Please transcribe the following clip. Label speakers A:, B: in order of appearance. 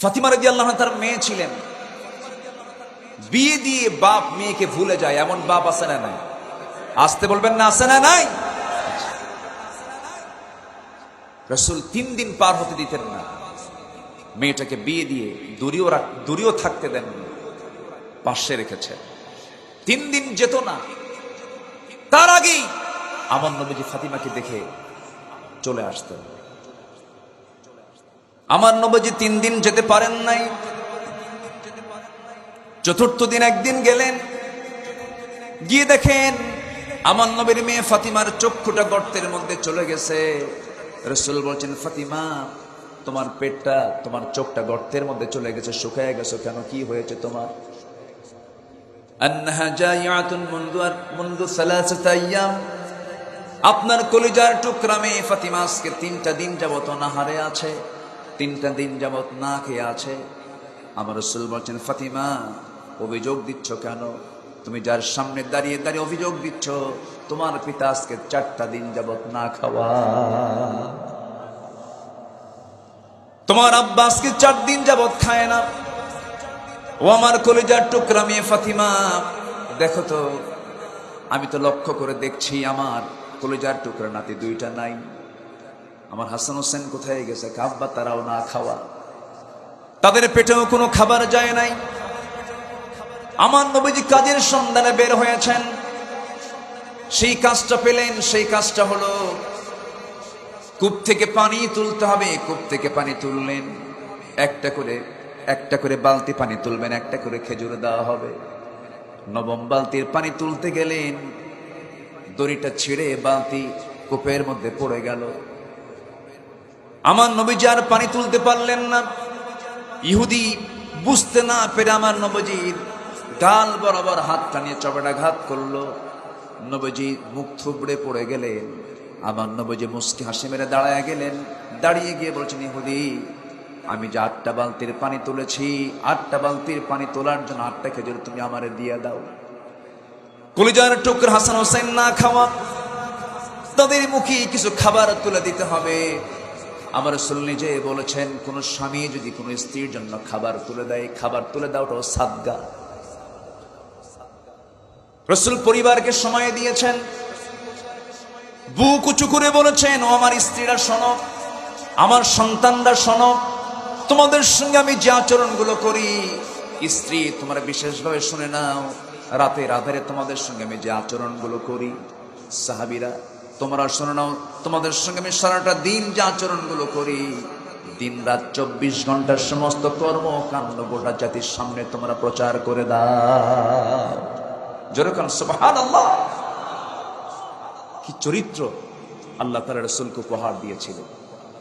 A: ফাতিমা রাদিয়াল্লাহু আনহা তার মেয়ে ছিলেন, বিয়ে দিয়ে বাপ মেয়েকে ভুলে যায়, এমন বাপ আছে না নাই? আসতে বলবেন না, আছে না নাই? রাসূল 3 দিন পার হতে দিতেন না, মেয়েটাকে বিয়ে দিয়ে দূরেও থাকতে দেন, পাশে রেখেছেন। 3 দিন যেত না, তার আগেই আমার নবীজি ফাতিমাকে দেখে চলে আসতেন। আমার নবীজি 3 দিন যেতে পারেন নাই। চতুর্থ দিন একদিন গেলেন, গিয়ে দেখেন আমার নবীর মেয়ে ফাতিমার চক্ষুটা গর্তের মধ্যে চলে গেছে। রাসূল বলছেন, ফাতিমা তোমার পেটটা, তোমার চোখটা গর্তের মধ্যে চলে গেছে, শুকিয়ে গেছে কেন, কি হয়েছে তোমার? আন্নাহা জাইআতুন মুনযু সালাসাতা আইয়াম, আপনার কলিজার টুকরা মেয়ে ফাতিমা আজকে 3টা দিন যাবত অনাহারে আছে, 3টা দিন যাবত না খেয়ে আছে। আমার রাসূল বলছেন, ফাতিমা অভিযোগ দিচ্ছ কেন? তুমি যার সামনে দাঁড়িয়ে দাঁড়িয়ে অভিযোগ দিচ্ছ, তোমার পিতা আজকে 4টা দিন যাবত না খাওয়া, তোমার আব্বা আজকে 4 দিন যাবত খায় না। ও আমার কলিজার টুকরা মেয়ে ফাতিমা, দেখো তো, আমি তো লক্ষ্য করে দেখছি আমার কলিজার টুকরা নাতি 2টা নাই, আমার হাসান হোসেন কোথায় গেছে? আব্বা তারাও না খাওয়া, তাদের পেটেও কোনো খাবার যায় নাই। আমার নবীজি কাজের সন্ধানে বের হয়েছেন, সেই কাজটা পেলেন। সেই কাজটা হলো কূপ থেকে পানি তুলতে হবে। কূপ থেকে পানি তুললেন, একটা করে বালতি পানি তুলবেন, একটা করে খেজুর দেওয়া হবে। 9ম বালতির পানি তুলতে গেলেন, দড়িটা ছিঁড়ে বালতি কূপের মধ্যে পড়ে গেল। আমার নবীজি আর পানি তুলতে পারলেন না। ইহুদি বুঝতে না পেরে আমার নবীজির গাল বরাবর হাতটা নিয়ে চপেটাঘাত করলো। নবীজি মুখ থুবড়ে পড়ে গেলেন। আমার নবীজি মুস্কি হাসি মেরে দাঁড়ায় গেলেন। দাঁড়িয়ে গিয়ে বলছেন, ইহুদি আমি যে 8টা বালতির পানি তুলেছি, 8টা বালতির পানি তোলার জন্য 8টা খেজুর তুমি আমারে দিয়ে দাও। কলিজার টুকরা হাসান হোসেন না খাওয়া, তাদের মুখে কিছু খাবার তুলে দিতে হবে। আমার রাসূল নিজে বলেছেন, কোন স্বামী যদি কোন স্ত্রীর জন্য খাবার তুলে দেয়, খাবার তুলে দেওয়াটাও সাদকা। রাসূল পরিবারকে সময় দিয়েছেন, বুক উঁচু করে বলেছেন, ও আমার স্ত্রীরা শোনো, আমার সন্তানরা শোনো, তোমাদের সঙ্গে আমি যে আচরণগুলো করি, স্ত্রী তোমরা বিশেষভাবে শুনে নাও। রাতের আধারে তোমাদের সঙ্গে আমি যে আচরণগুলো করি, সাহাবীরা তোমরা শুনে নাও, তোমাদের সঙ্গে আমি সারাটা দিন যে আচরণগুলো করি, দিন রাত 24 ঘন্টার সমস্ত কর্মকাণ্ড গোটা জাতির সামনে তোমরা প্রচার করে দাও। যেরকম সুবহানাল্লাহ, কি চরিত্র আল্লাহ তাআলা রাসূলকে উপহার দিয়েছিলেন।